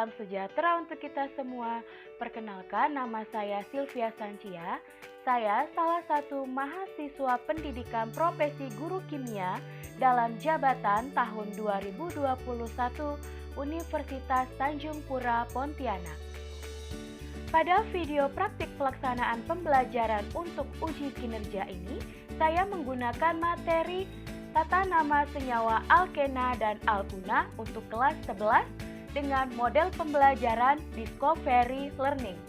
salam sejahtera untuk kita semua. Perkenalkan, nama saya Sylvia Sancia. Saya salah satu mahasiswa pendidikan profesi guru kimia dalam jabatan tahun 2021 Universitas Tanjung Pura, Pontianak. Pada video praktik pelaksanaan pembelajaran untuk uji kinerja ini, saya menggunakan materi tata nama senyawa alkena dan alkuna untuk kelas 11 dengan model pembelajaran Discovery Learning.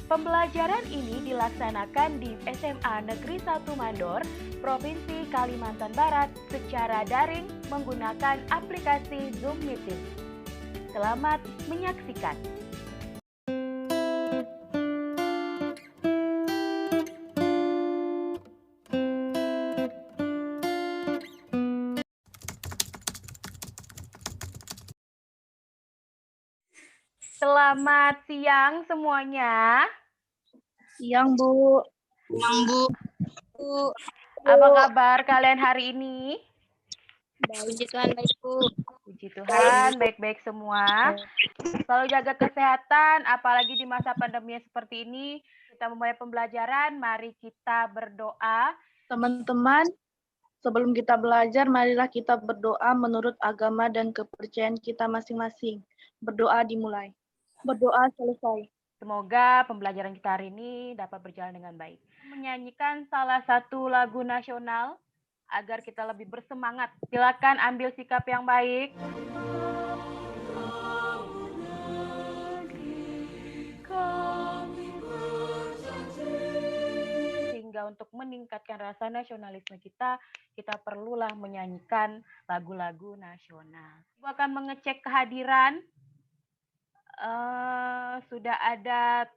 Pembelajaran ini dilaksanakan di SMA Negeri 1 Mandor, Provinsi Kalimantan Barat secara daring menggunakan aplikasi Zoom Meeting. Selamat menyaksikan. Selamat siang semuanya. Siang, Bu. Siang, Bu. Apa kabar kalian hari ini? Puji Tuhan, baik, Bu. Puji Tuhan, baik-baik semua. Selalu jaga kesehatan, apalagi di masa pandemi seperti ini. Kita memulai pembelajaran, mari kita berdoa. Teman-teman, sebelum kita belajar, marilah kita berdoa menurut agama dan kepercayaan kita masing-masing. Berdoa dimulai. Berdoa selesai. Semoga pembelajaran kita hari ini dapat berjalan dengan baik. Menyanyikan salah satu lagu nasional agar kita lebih bersemangat. Silakan ambil sikap yang baik. Sehingga untuk meningkatkan rasa nasionalisme kita perlulah menyanyikan lagu-lagu nasional. Ibu akan mengecek kehadiran. Sudah ada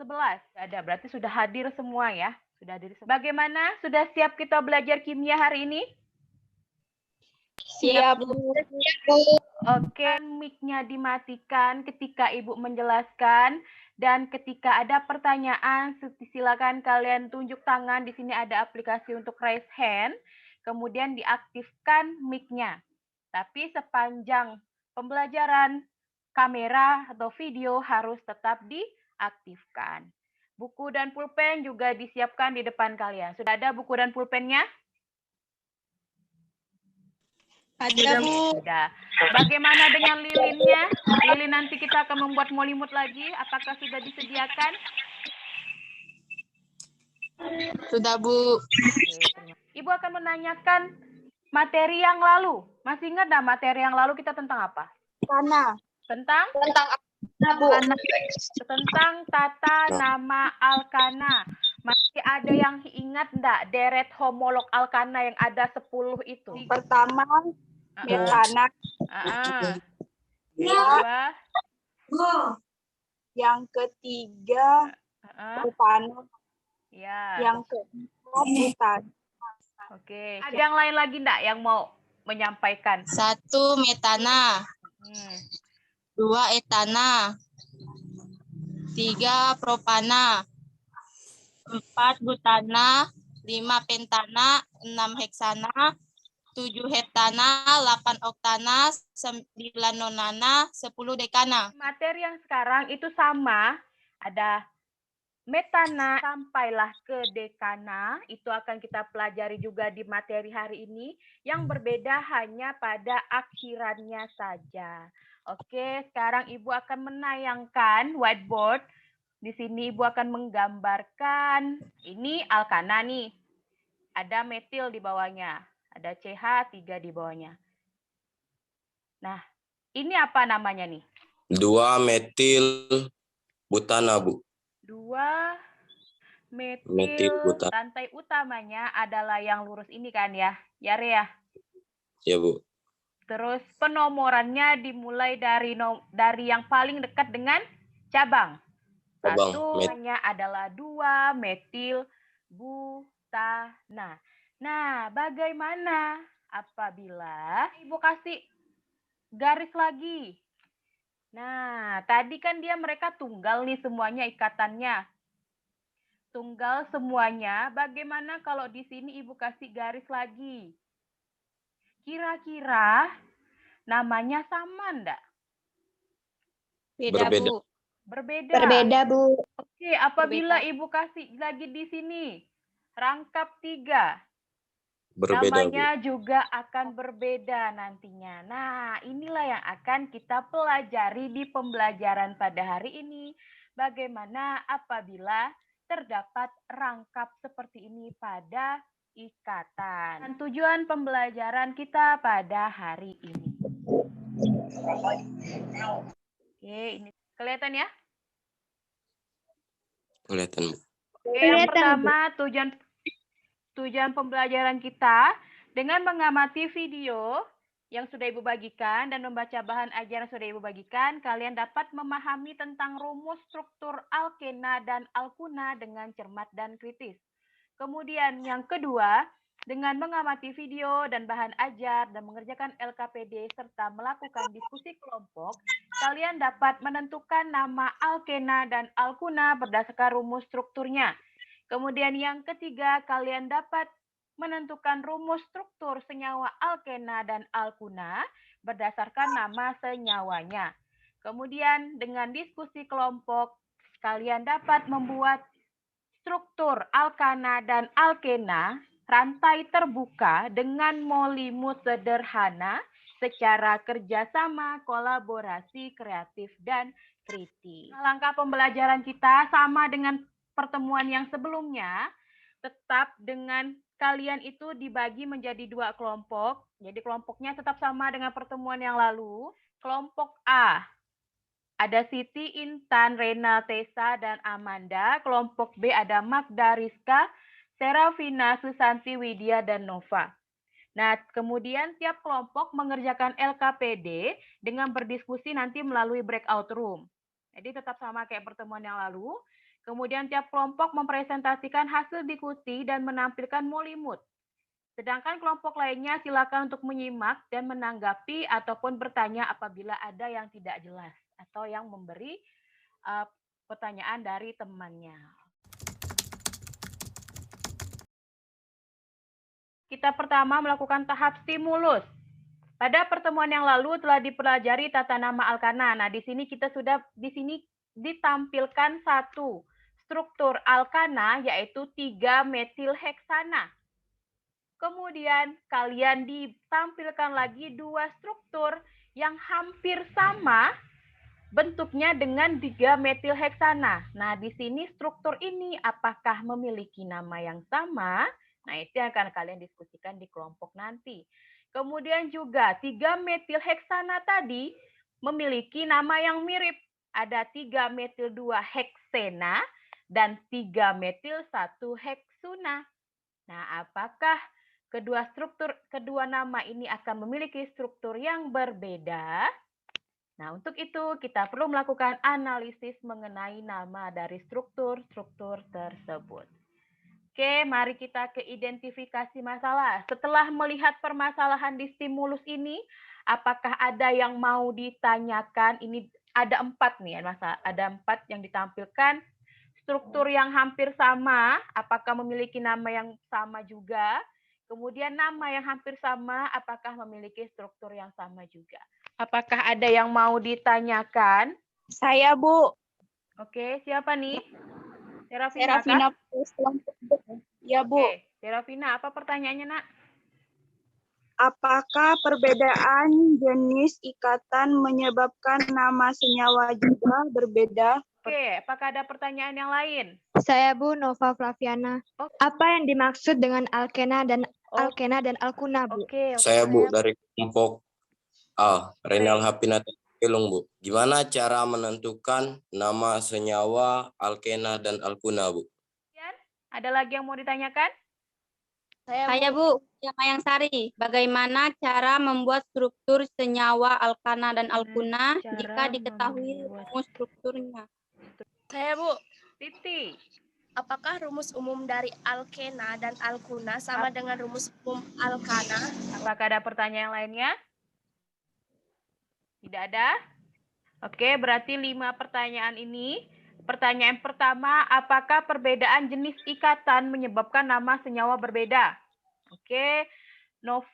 11. Ada, berarti sudah hadir semua ya. Sudah hadir. Bagaimana? Sudah siap kita belajar kimia hari ini? Siap, Bu. Oke, mic-nya dimatikan ketika Ibu menjelaskan. Dan ketika ada pertanyaan, silakan kalian tunjuk tangan. Di sini ada aplikasi untuk raise hand. Kemudian diaktifkan mic-nya. Tapi sepanjang pembelajaran, kamera atau video harus tetap diaktifkan. Buku dan pulpen juga disiapkan di depan kalian. Sudah ada buku dan pulpennya? Ada, Bu. Sudah. Bagaimana dengan lilinnya? Lilin nanti kita akan membuat molimut lagi. Apakah sudah disediakan? Sudah, Bu. Ibu akan menanyakan materi yang lalu. Masih ingat enggak materi yang lalu kita tentang apa? Tanah. Tentang tata nama alkana. Masih ada yang ingat enggak deret homolog alkana yang ada 10 itu? Pertama, metana. Kedua, Yang ketiga, propana. ya. Yang keempat, butana. Oke. Ada yang lain lagi enggak yang mau menyampaikan? 1 metana, 2 etana, 3 propana, 4 butana, 5 pentana, 6 heksana, 7 heptana, 8 oktana, 9 nonana, 10 dekana. Materi yang sekarang itu sama, ada metana sampailah ke dekana, itu akan kita pelajari juga di materi hari ini. Yang berbeda hanya pada akhirannya saja. Oke, sekarang Ibu akan menayangkan whiteboard. Di sini Ibu akan menggambarkan, ini alkana nih. Ada metil di bawahnya, ada CH3 di bawahnya. Nah, ini apa namanya nih? 2 metil butana, Bu. 2 metil Metil butana. rantai utamanya adalah yang lurus ini kan ya, Yare ya. Ya, Bu. Terus penomorannya dimulai dari yang paling dekat dengan cabang. Satunya adalah 2 metil butana. Nah, bagaimana apabila Ibu kasih garis lagi? Nah, tadi kan mereka tunggal nih semuanya ikatannya. Tunggal semuanya, bagaimana kalau di sini Ibu kasih garis lagi? Kira-kira namanya sama enggak? Beda, Berbeda. Bu. Berbeda. Berbeda, Bu. Oke, apabila Berbeda. Ibu kasih lagi di sini, rangkap 3. Berbeda, Bu. Namanya juga akan berbeda nantinya. Nah, inilah yang akan kita pelajari di pembelajaran pada hari ini. Bagaimana apabila terdapat rangkap seperti ini pada ikatan. Dan tujuan pembelajaran kita pada hari ini. Oke, ini kelihatan ya? Kelihatan, Bu. Oke, yang Kelihatan, pertama tujuan pembelajaran kita dengan mengamati video yang sudah Ibu bagikan dan membaca bahan ajar yang sudah Ibu bagikan, kalian dapat memahami tentang rumus struktur alkena dan alkuna dengan cermat dan kritis. Kemudian yang kedua, dengan mengamati video dan bahan ajar dan mengerjakan LKPD serta melakukan diskusi kelompok, kalian dapat menentukan nama alkena dan alkuna berdasarkan rumus strukturnya. Kemudian yang ketiga, kalian dapat menentukan rumus struktur senyawa alkena dan alkuna berdasarkan nama senyawanya. Kemudian dengan diskusi kelompok, kalian dapat membuat struktur alkana dan alkena rantai terbuka dengan molimut sederhana secara kerjasama, kolaborasi, kreatif, dan kritis. Langkah pembelajaran kita sama dengan pertemuan yang sebelumnya, tetap dengan kalian itu dibagi menjadi 2 kelompok. Jadi kelompoknya tetap sama dengan pertemuan yang lalu. Kelompok A, ada Siti, Intan, Rena, Tessa, dan Amanda. Kelompok B ada Magda, Rizka, Serafina, Susanti, Widya, dan Nova. Nah, kemudian tiap kelompok mengerjakan LKPD dengan berdiskusi nanti melalui breakout room. Jadi tetap sama kayak pertemuan yang lalu. Kemudian tiap kelompok mempresentasikan hasil diskusi dan menampilkan molimut. Sedangkan kelompok lainnya silakan untuk menyimak dan menanggapi ataupun bertanya apabila ada yang tidak jelas atau yang memberi pertanyaan dari temannya. Kita pertama melakukan tahap stimulus. Pada pertemuan yang lalu telah dipelajari tata nama alkana. Nah, di sini ditampilkan satu struktur alkana yaitu 3 metilheksana. Kemudian kalian ditampilkan lagi 2 struktur yang hampir sama bentuknya dengan 3 metilheksana. Nah, di sini struktur ini apakah memiliki nama yang sama? Nah, itu yang akan kalian diskusikan di kelompok nanti. Kemudian juga 3 metilheksana tadi memiliki nama yang mirip. Ada 3 metil 2 heksena dan 3 metil 1 heksuna. Nah, apakah kedua nama ini akan memiliki struktur yang berbeda? Nah, untuk itu kita perlu melakukan analisis mengenai nama dari struktur-struktur tersebut. Oke, mari kita ke identifikasi masalah. Setelah melihat permasalahan di stimulus ini, apakah ada yang mau ditanyakan? Ini ada 4 nih, ada 4 yang ditampilkan. Struktur yang hampir sama, apakah memiliki nama yang sama juga? Kemudian nama yang hampir sama, apakah memiliki struktur yang sama juga? Apakah ada yang mau ditanyakan? Saya, Bu. Oke, siapa nih? Serafina. Serafina. Ya, Bu. Oke, Serafina, apa pertanyaannya, Nak? Apakah perbedaan jenis ikatan menyebabkan nama senyawa juga berbeda? Oke, apakah ada pertanyaan yang lain? Saya Bu Nova Flaviana. Oke. Apa yang dimaksud dengan alkena dan alkuna, Bu? Oke. Saya, Bu, dari kelompok A, Renal Hapinata Pilung, Bu. Gimana cara menentukan nama senyawa alkena dan alkuna, Bu? Ada lagi yang mau ditanyakan? Saya, Bu, Mayang Sari. Bagaimana cara membuat struktur senyawa alkana dan alkuna jika diketahui rumus strukturnya? Saya, Bu. Titi. Apakah rumus umum dari alkena dan alkuna sama dengan rumus umum alkana? Apakah ada pertanyaan lainnya? Tidak ada? Oke, berarti 5 pertanyaan ini. Pertanyaan pertama, apakah perbedaan jenis ikatan menyebabkan nama senyawa berbeda? Oke,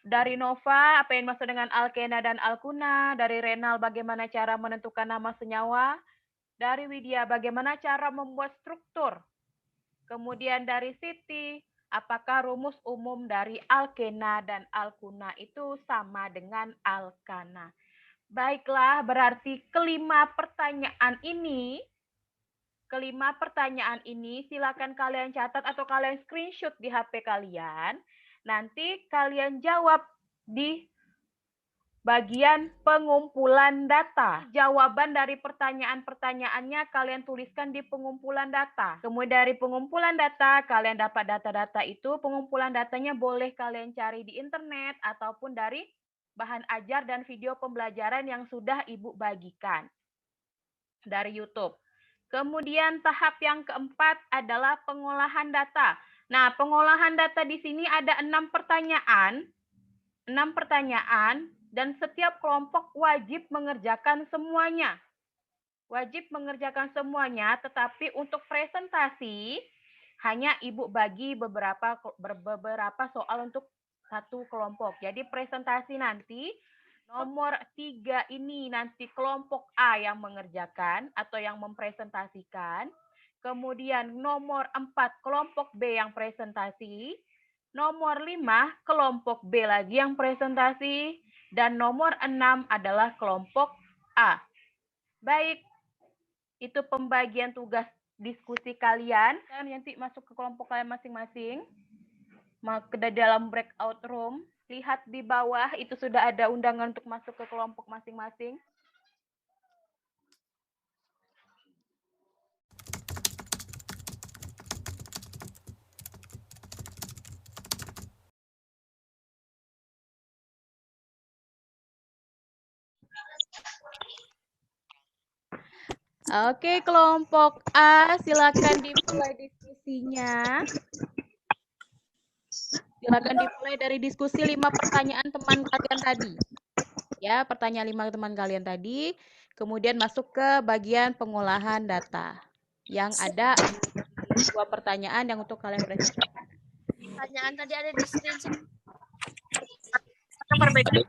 Dari Nova, apa yang maksud dengan alkena dan alkuna? Dari Renal, bagaimana cara menentukan nama senyawa? Dari Widya, bagaimana cara membuat struktur? Kemudian dari Siti, apakah rumus umum dari alkena dan alkuna itu sama dengan alkana? Baiklah, berarti kelima pertanyaan ini silakan kalian catat atau kalian screenshot di HP kalian. Nanti kalian jawab di bagian pengumpulan data. Jawaban dari pertanyaan-pertanyaannya kalian tuliskan di pengumpulan data. Kemudian dari pengumpulan data, kalian dapat data-data itu. Pengumpulan datanya boleh kalian cari di internet ataupun dari bahan ajar dan video pembelajaran yang sudah Ibu bagikan dari YouTube. Kemudian tahap yang keempat adalah pengolahan data. Nah, pengolahan data di sini ada 6 pertanyaan. 6 pertanyaan dan setiap kelompok wajib mengerjakan semuanya. Wajib mengerjakan semuanya, tetapi untuk presentasi hanya Ibu bagi beberapa soal untuk satu kelompok. Jadi presentasi nanti nomor 3 ini nanti kelompok A yang mengerjakan atau yang mempresentasikan. Kemudian nomor 4 kelompok B yang presentasi. Nomor 5 kelompok B lagi yang presentasi. Dan nomor 6 adalah kelompok A. Baik, itu pembagian tugas diskusi kalian. Kalian nanti masuk ke kelompok kalian masing-masing. Ke dalam breakout room. Lihat di bawah, itu sudah ada undangan untuk masuk ke kelompok masing-masing. Oke, kelompok A, silakan dimulai diskusinya. Silakan dimulai dari diskusi 5 pertanyaan teman kalian tadi. Ya, pertanyaan 5 teman kalian tadi. Kemudian masuk ke bagian pengolahan data. Yang ada 2 pertanyaan yang untuk kalian presentasikan. Pertanyaan tadi ada di screenshot. Perbedaan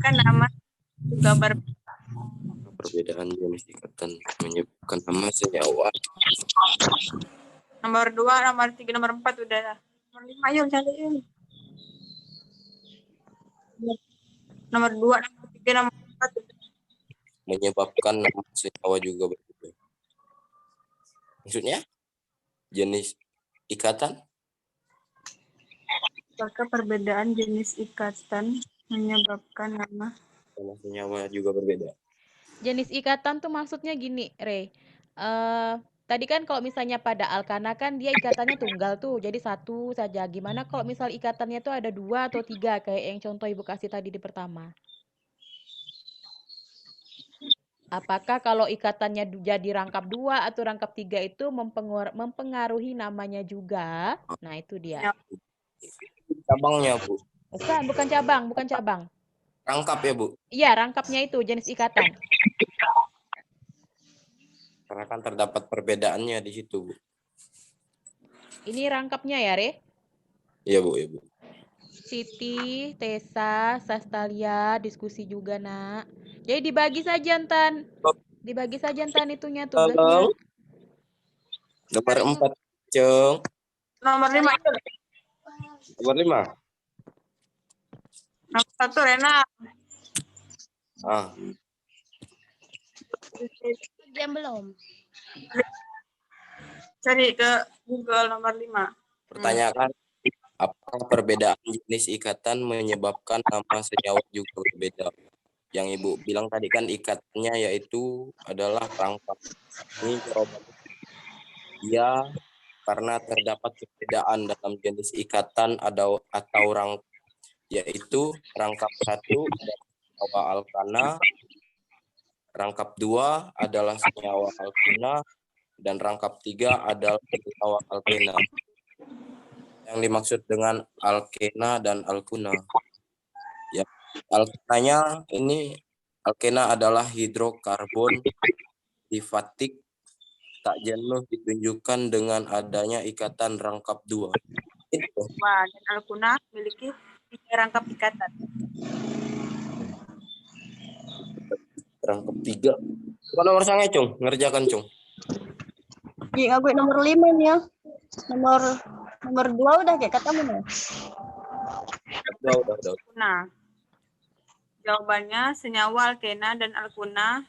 kan nama juga Perbedaan jenis ikatan menyebabkan nama senyawa. Nomor 2, nomor 3, nomor 4 udah. Nomor 5 ayo cariin. Nomor 2, nomor 3, nomor 4 udah. Menyebabkan nama senyawa juga berbeda. Maksudnya? Jenis ikatan? Apakah perbedaan jenis ikatan menyebabkan nama Senyawa juga berbeda. Jenis ikatan tuh maksudnya gini, Rey. Tadi kan kalau misalnya pada alkana kan dia ikatannya tunggal tuh, jadi satu saja. Gimana kalau misal ikatannya tuh ada 2 atau 3 kayak yang contoh Ibu kasih tadi di pertama? Apakah kalau ikatannya jadi rangkap 2 atau rangkap 3 itu mempengaruhi namanya juga? Nah, itu dia. Cabangnya, Bu. Bukan cabang. Rangkap ya, Bu? Iya, rangkapnya itu jenis ikatan. Karena kan terdapat perbedaannya di situ, Bu. Ini rangkapnya ya, Re? Iya, Bu. Iya, Bu. Siti, Tessa, Sastalia, diskusi juga, Nak. Jadi dibagi saja, Tan. Dibagi saja, Tan, itunya tugasnya. Nomor 4, Ceng. nomor 5 itu. Nomor 5. Nomor 1 Rena. Yang belum. Cari ke Google nomor 5. Pertanyakan, apakah perbedaan jenis ikatan menyebabkan nama senyawa juga berbeda? Yang Ibu bilang tadi kan ikatannya yaitu adalah rangkap. Ini jawabannya ya, karena terdapat perbedaan dalam jenis ikatan atau rangkap, yaitu rangkap 1 adalah senyawa alkana, rangkap 2 adalah senyawa alkuna, dan rangkap 3 adalah senyawa alkena. Yang dimaksud dengan alkena dan alkuna. Ya, alkenanya ini, alkena adalah hidrokarbon difatik tak jenuh ditunjukkan dengan adanya ikatan rangkap 2. Itu. senyawa dan alkuna memiliki 3 rangkap ikatan. Rangkap 3. Bukan nomor sange, Cung. Ngerjakan, Cung. Iya, gue nomor 5 nih ya. Nomor 2 udah kayak ketemu nih. Udah. Alkuna. Jawabannya senyawa alkena dan alkuna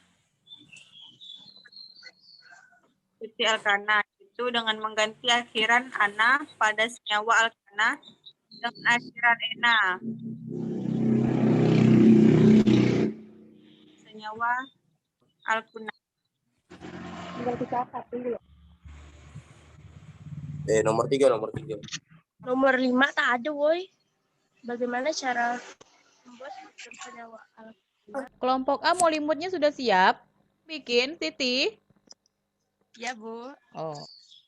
seperti alkana itu dengan mengganti akhiran ana pada senyawa alkana dengan akhiran ena. Senyawa alkuna. Tinggal dicatat dulu. Nomor 3. Nomor 5 tak ada, woi. Bagaimana cara membuat struktur senyawa alkena? Kelompok A molimutnya sudah siap? Bikin, Titi? Ya, Bu. Oh.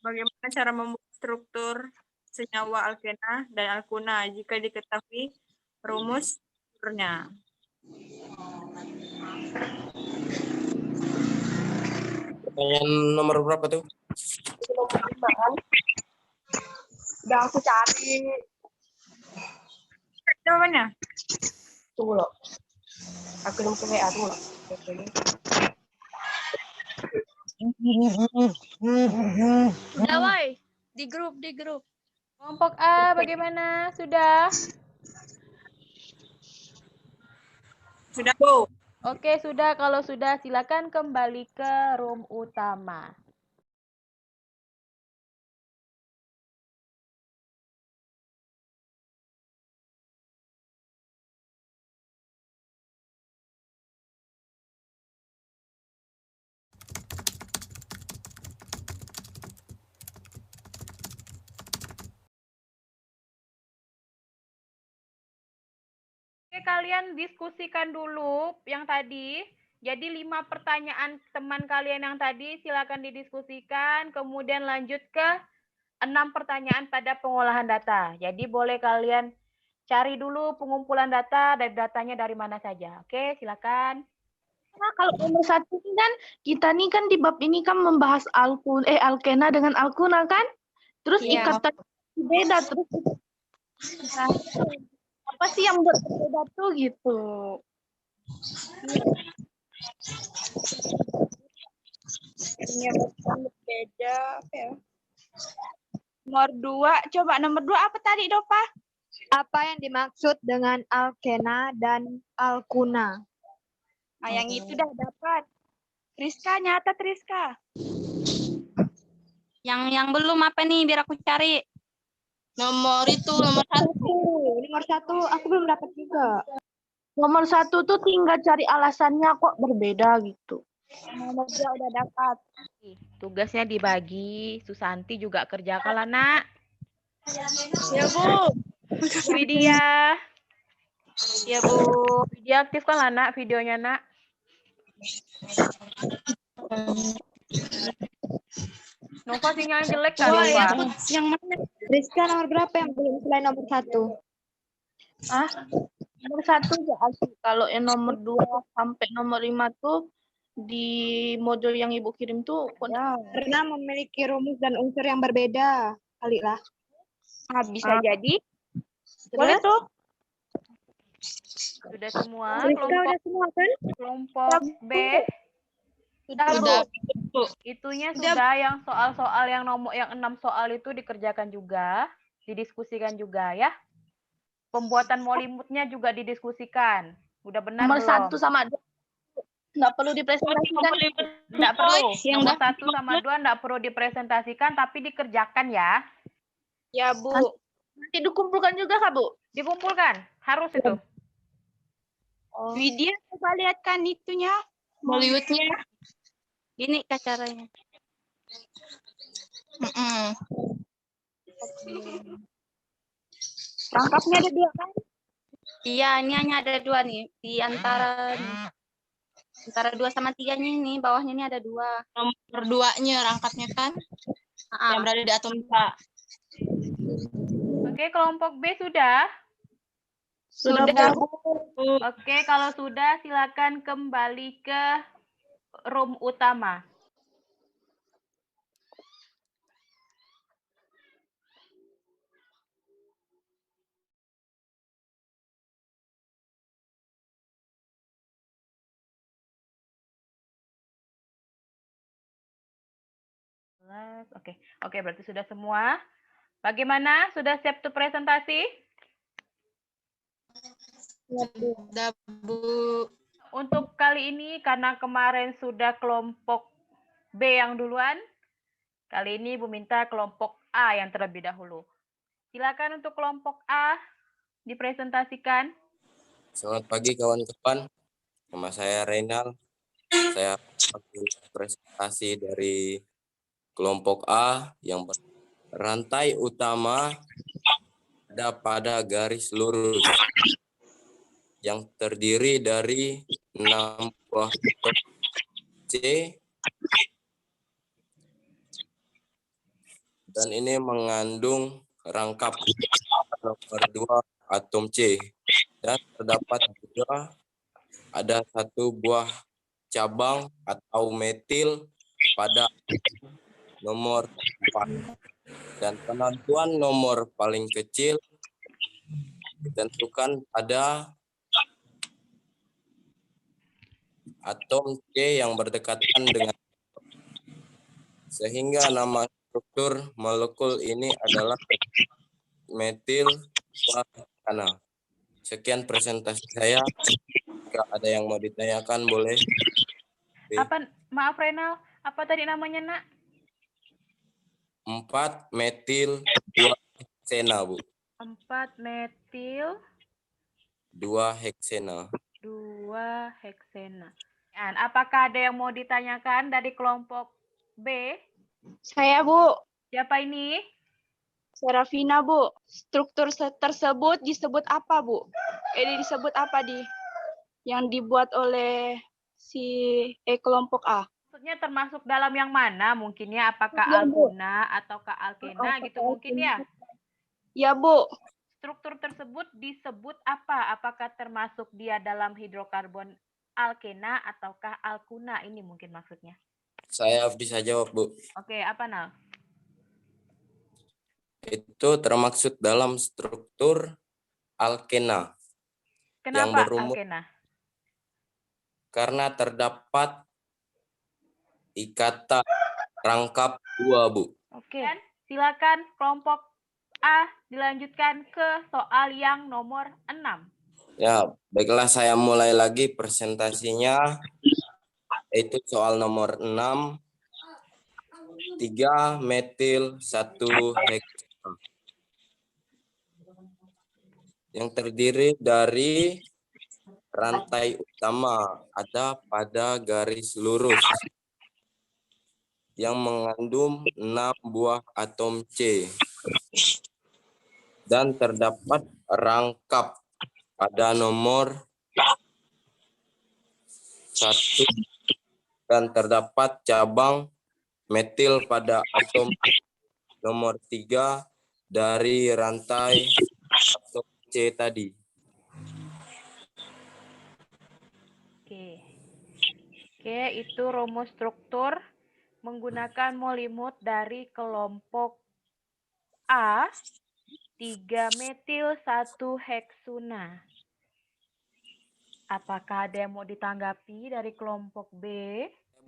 Bagaimana cara membuat struktur senyawa alkena dan alkuna jika diketahui rumus strukturnya? Pertanyaan nomor berapa tuh? Udah aku cari. Jawabannya? Tunggu loh. Aku nunggu WA dulu loh. Udah, woi. Di grup. Kelompok A bagaimana? Sudah? Sudah, Bu. Oke, sudah. Kalau sudah, silakan kembali ke room utama. Oke, kalian diskusikan dulu yang tadi. Jadi 5 pertanyaan teman kalian yang tadi silakan didiskusikan. Kemudian lanjut ke 6 pertanyaan pada pengolahan data. Jadi boleh kalian cari dulu pengumpulan data, dari datanya dari mana saja. Oke, silakan. Nah, kalau nomor 1 ini kan kita nih kan di bab ini kan membahas alkena dengan alkuna kan? Terus Iya. ikatan beda terus nah, apa sih yang berbeda tuh gitu? Ini berbeda apa ya? Nomor 2, coba nomor 2 apa tadi, Dopa? Apa yang dimaksud dengan alkena dan alkuna? Nah, yang itu udah dapat. Triska, nyata Triska. Yang belum apa nih biar aku cari. Nomor 1. Nomor 1 aku belum dapat juga. Nomor 1 tuh tinggal cari alasannya kok berbeda gitu. Nomor 2 udah dapat. Tugasnya dibagi, Susanti juga kerjakan lah, Nak. Ya, Bu. Widya. Ya, Bu. Widya aktifkan lah, Nak, videonya, Nak. Nova sinyalnya jelek kali, Nova. Yang mana? Rizka nomor berapa yang belum selain nomor 1? Nomor 1 ya asli. Kalau yang nomor 2 sampai nomor 5 tuh di modul yang Ibu kirim tuh Karena memiliki rumus dan unsur yang berbeda. Kali lah. Bisa jadi. boleh tuh. Sudah semua? Rizka udah semua kan? Kelompok B. Sudah, Bu. Itunya sudah, yang soal-soal yang 6 soal itu dikerjakan juga, didiskusikan juga ya. Pembuatan molimutnya juga didiskusikan. Udah benar Nomor belum? 1 sama 2 nggak perlu dipresentasikan. Nggak perlu. Nomor 1 sama 2 nggak perlu dipresentasikan, tapi dikerjakan ya. Ya, Bu. Nanti dikumpulkan juga Kak, Bu? Dikumpulkan. Harus itu. Widya, coba lihatkan itunya. Bollywoodnya. Gini Kak caranya. Rangkapnya ada 2 kan? Iya, ini hanya ada 2 nih. Di antara 2 sama 3-nya ini, bawahnya ini ada 2. Nomor 2-nya rangkapnya kan? Yang berada di atom 2. Oke, kelompok B sudah? Sudah, Bu. Oke, kalau sudah silakan kembali ke room utama. 15. Oke. Oke, berarti sudah semua. Bagaimana? Sudah siap untuk presentasi? Sudah, Bu. Untuk kali ini, karena kemarin sudah kelompok B yang duluan, kali ini Bu minta kelompok A yang terlebih dahulu. Silakan untuk kelompok A dipresentasikan. Selamat pagi kawan-kawan. Nama saya Reynal. Saya presentasi dari kelompok A yang rantai utama ada pada garis lurus yang terdiri dari 6 buah C dan ini mengandung rangkap nomor 2 atom C dan terdapat juga ada 1 buah cabang atau metil pada nomor 4 dan penentuan nomor paling kecil ditentukan pada atom C yang berdekatan dengan, sehingga nama struktur molekul ini adalah metil alkana. Sekian presentasi saya. Jika ada yang mau ditanyakan boleh. Apa, maaf Renal, apa tadi namanya, Nak? 4 metil 2 heksena, Bu. 4 metil 2 heksena. 2 heksena. Dan apakah ada yang mau ditanyakan dari kelompok B? Saya, Bu. Siapa ini? Serafina, Bu. Struktur tersebut disebut apa, Bu? Disebut apa yang dibuat oleh si kelompok A? Maksudnya termasuk dalam yang mana? Mungkinnya apakah alkuna ataukah alkena gitu mungkin ya? Ya, Bu. Struktur tersebut disebut apa? Apakah termasuk dia dalam hidrokarbon alkena ataukah alkuna? Ini mungkin maksudnya. Saya bisa jawab, Bu. Oke, apa Nal? Itu termaksud dalam struktur alkena. Kenapa yang berumus alkena? Karena terdapat ikatan rangkap 2, Bu. Oke, silakan kelompok A dilanjutkan ke soal yang nomor 6. Ya, baiklah saya mulai lagi presentasinya. Itu soal nomor 6. 3 metil 1 heksana. Yang terdiri dari rantai utama ada pada garis lurus yang mengandung 6 buah atom C dan terdapat rangkap pada nomor 1 dan terdapat cabang metil pada atom nomor 3 dari rantai atom C tadi. Oke, itu rumus struktur menggunakan molimut dari kelompok A, 3 metil 1 heksuna. Apakah ada yang mau ditanggapi dari kelompok B?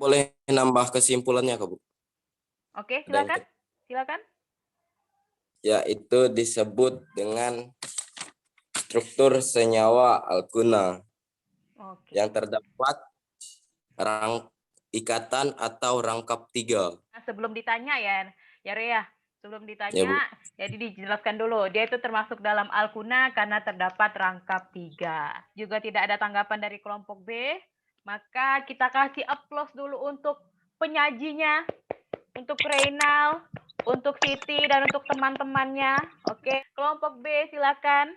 Boleh nambah kesimpulannya, Kak, Bu? Oke, silakan. Silakan. Ya, itu disebut dengan struktur senyawa alkuna. Oke. Yang terdapat ikatan atau rangkap 3. Nah, sebelum ditanya ya Rea, sebelum ditanya, Ya, jadi dijelaskan dulu. Dia itu termasuk dalam alkuna karena terdapat rangkap 3. Juga tidak ada tanggapan dari kelompok B, maka kita kasih applause dulu untuk penyajinya, untuk Reynal, untuk Siti, dan untuk teman-temannya. Oke, kelompok B silakan.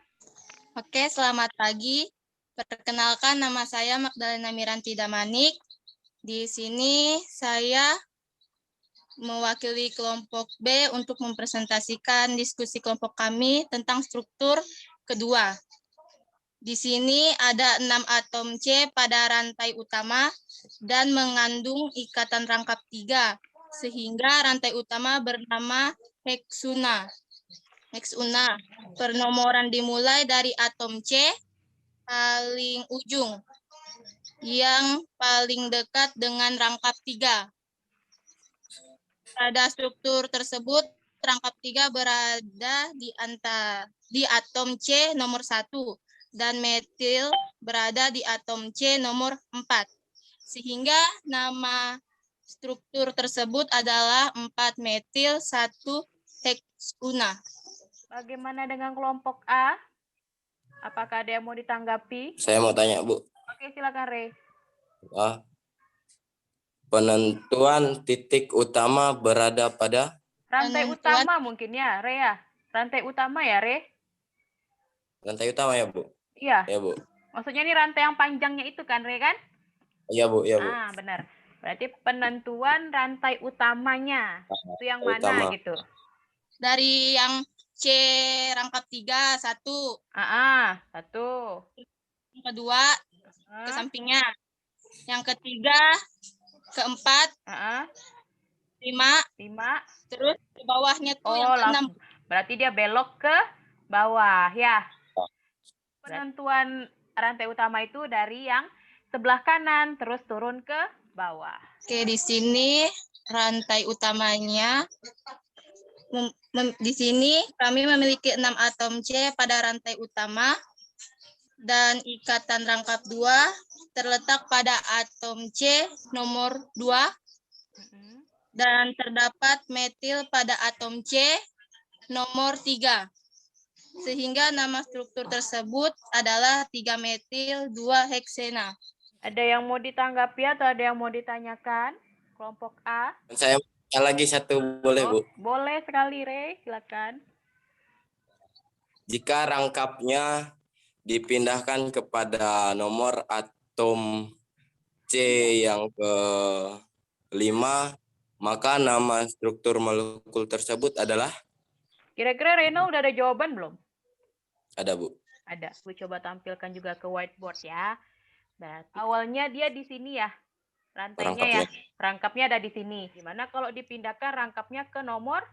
Oke, selamat pagi. Perkenalkan, nama saya Magdalena Miranti Damanik. Di sini saya mewakili kelompok B untuk mempresentasikan diskusi kelompok kami tentang struktur kedua. Di sini ada 6 atom C pada rantai utama dan mengandung ikatan rangkap 3, sehingga rantai utama bernama heksuna. Pernomoran dimulai dari atom C paling ujung yang paling dekat dengan rangkap 3. Pada struktur tersebut, rangkap 3 berada di atom C nomor 1 dan metil berada di atom C nomor 4. Sehingga nama struktur tersebut adalah 4-metil 1-hexuna. Bagaimana dengan kelompok A? Apakah ada yang mau ditanggapi? Saya mau tanya, Bu. Oke, silakan Re. Penentuan titik utama berada pada Rantai Penentuan- utama mungkin ya, Re ya. Rantai utama ya, Re? lantai utama ya, Bu? Iya. Ya, Bu. Maksudnya ini rantai yang panjangnya itu kan, Re kan? Iya, Bu. Ya, Bu. Ah, benar. Berarti penentuan rantai utamanya. Itu yang Rantai mana utama. gitu? Dari yang C rangkap 3, 1. Satu. Yang kedua, ke sampingnya. Yang ketiga, keempat, 5, terus ke bawahnya tuh yang ke-6. Berarti dia belok ke bawah ya. Penentuan rantai utama itu dari yang sebelah kanan terus turun ke bawah. Oke, di sini rantai utamanya. Di sini kami memiliki 6 atom C pada rantai utama dan ikatan rangkap 2 terletak pada atom C nomor 2 dan terdapat metil pada atom C nomor 3. Sehingga nama struktur tersebut adalah 3-metil 2-heksena. Ada yang mau ditanggapi atau ada yang mau ditanyakan? Kelompok A. Saya lagi satu, boleh, Bu? Boleh sekali, Re. Silakan. Jika rangkapnya dipindahkan kepada nomor atom C yang ke-5, maka nama struktur molekul tersebut adalah? Kira-kira Reno udah ada jawaban belum? Ada, Bu. Ada. Gue coba tampilkan juga ke whiteboard ya. Berarti awalnya dia di sini ya. Rantainya ya. Rangkapnya ada di sini. Gimana kalau dipindahkan rangkapnya ke nomor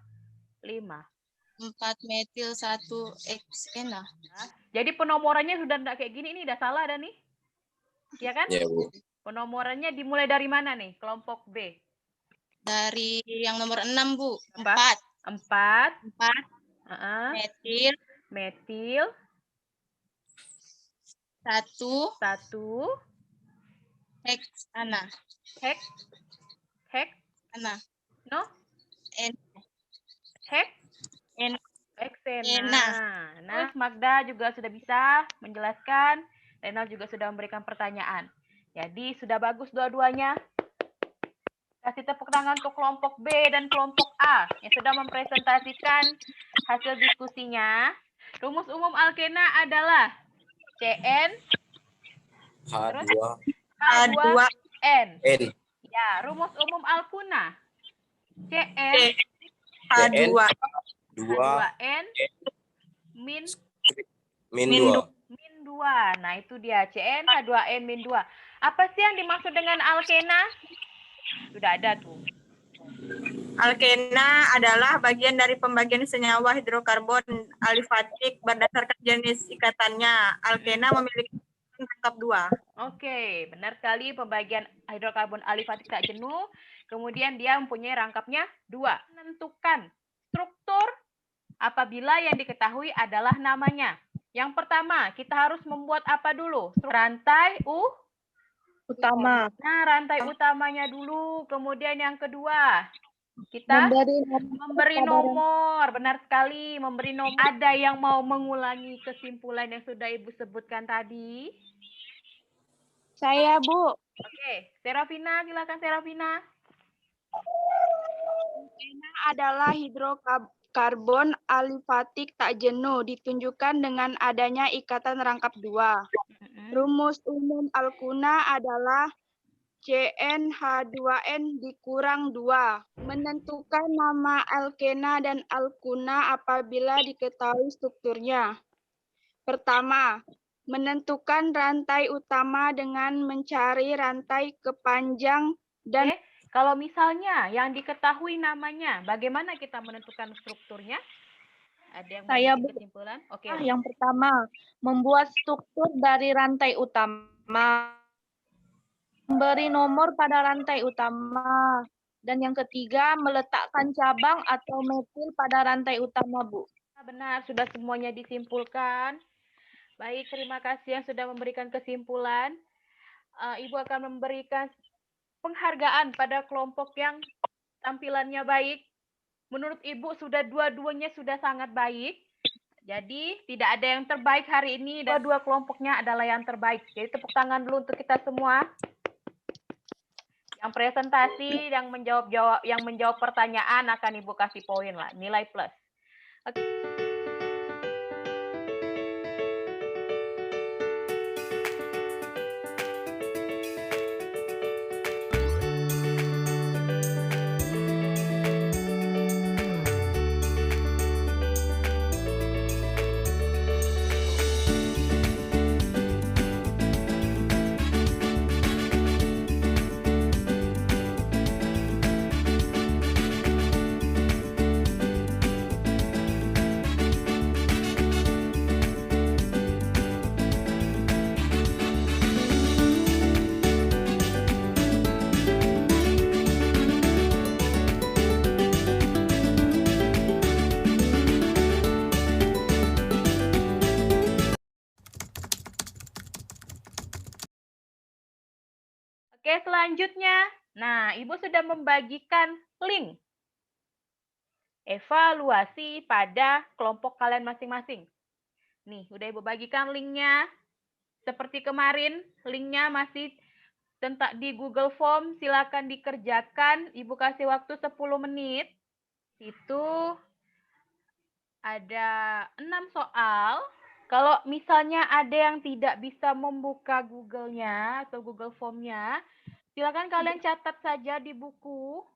5? 4-metil 1-heksena. Jadi penomorannya sudah enggak kayak gini, ini udah salah dah nih. Ya kan? Ya, Bu. Penomorannya dimulai dari mana nih? Kelompok B. Dari yang nomor 6, Bu. 4. Metil. Metil. 1. Heksana. Ana. No? N. Heksena. Nah, Magda juga sudah bisa menjelaskan. Renal juga sudah memberikan pertanyaan. Jadi sudah bagus dua-duanya. Kasih tepuk tangan untuk kelompok B dan kelompok A yang sudah mempresentasikan hasil diskusinya. Rumus umum alkena adalah CN H2N. Ya, rumus umum alkuna CN H2N min 2. Nah, itu dia CN H2N min 2. Apa sih yang dimaksud dengan alkena? Sudah ada tuh. Alkena adalah bagian dari pembagian senyawa hidrokarbon alifatik berdasarkan jenis ikatannya. Alkena memiliki rangkap 2. Oke, benar sekali, pembagian hidrokarbon alifatik tak jenuh. Kemudian dia mempunyai rangkapnya 2. Menentukan struktur apabila yang diketahui adalah namanya. Yang pertama, kita harus membuat apa dulu? Rantai Utama. Nah, rantai utamanya dulu. Kemudian yang kedua, kita memberi nomor. Benar sekali, memberi nomor. Ada yang mau mengulangi kesimpulan yang sudah Ibu sebutkan tadi? Saya, Bu. Oke, Serafina, silakan Serafina. Alkena adalah hidrokarbon alifatik tak jenuh, ditunjukkan dengan adanya ikatan rangkap 2. Rumus umum alkuna adalah CnH2n dikurang 2. Menentukan nama alkena dan alkuna apabila diketahui strukturnya. Pertama, menentukan rantai utama dengan mencari rantai kepanjang dan kalau misalnya yang diketahui namanya, bagaimana kita menentukan strukturnya? Ada yang mau kesimpulan? Oke. Yang pertama, membuat struktur dari rantai utama. Memberi nomor pada rantai utama. Dan yang ketiga, meletakkan cabang atau metil pada rantai utama, Bu. Benar, sudah semuanya disimpulkan. Baik, terima kasih yang sudah memberikan kesimpulan. Ibu akan memberikan penghargaan pada kelompok yang tampilannya baik. Menurut Ibu sudah dua-duanya sudah sangat baik. Jadi tidak ada yang terbaik hari ini dan dua kelompoknya adalah yang terbaik. Jadi tepuk tangan dulu untuk kita semua. Yang presentasi, yang menjawab pertanyaan akan Ibu kasih poin lah, nilai plus. Oke. Oke, selanjutnya. Nah, Ibu sudah membagikan link evaluasi pada kelompok kalian masing-masing. Nih, udah Ibu bagikan linknya. Seperti kemarin, linknya masih di Google Form. Silakan dikerjakan. Ibu kasih waktu 10 menit. Itu ada 6 soal. Kalau misalnya ada yang tidak bisa membuka Google-nya atau Google Form-nya, silakan kalian catat saja di buku.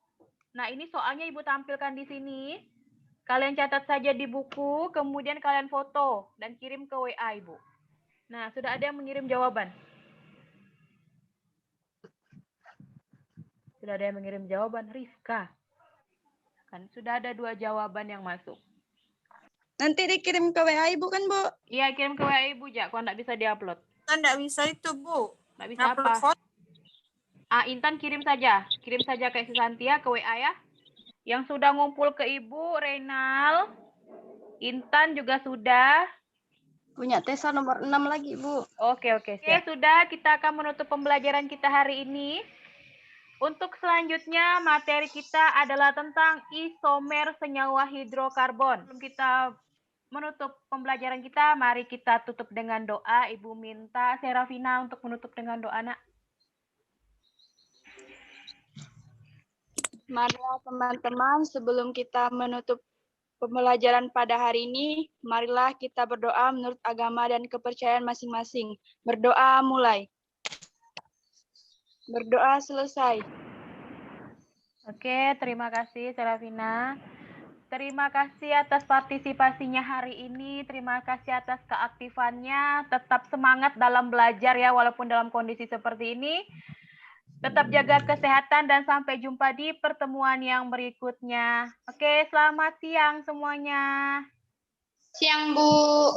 Nah, ini soalnya Ibu tampilkan di sini. Kalian catat saja di buku, kemudian kalian foto dan kirim ke WA Ibu. Nah, sudah ada yang mengirim jawaban. Sudah ada yang mengirim jawaban, Rizka. Kan sudah ada 2 jawaban yang masuk. Nanti dikirim ke WA Ibu kan, Bu? Iya, kirim ke WA Ibu, Jak. Kalau nggak bisa diupload. Kan nggak bisa itu, Bu. Nggak bisa apa? Intan kirim saja. Kirim saja ke Susantia, ke WA ya. Yang sudah ngumpul ke Ibu, Reynal. Intan juga sudah. Punya Tesa nomor 6 lagi, Bu. Oke, sudah. Kita akan menutup pembelajaran kita hari ini. Untuk selanjutnya, materi kita adalah tentang isomer senyawa hidrokarbon. Sebelum kita menutup pembelajaran kita, mari kita tutup dengan doa. Ibu minta Serafina untuk menutup dengan doa, Nak. Marilah teman-teman, sebelum kita menutup pembelajaran pada hari ini, marilah kita berdoa menurut agama dan kepercayaan masing-masing. Berdoa mulai. Berdoa selesai. Oke, terima kasih Serafina. Terima kasih atas partisipasinya hari ini. Terima kasih atas keaktifannya. Tetap semangat dalam belajar ya, walaupun dalam kondisi seperti ini. Tetap jaga kesehatan dan sampai jumpa di pertemuan yang berikutnya. Oke, selamat siang semuanya. Siang, Bu.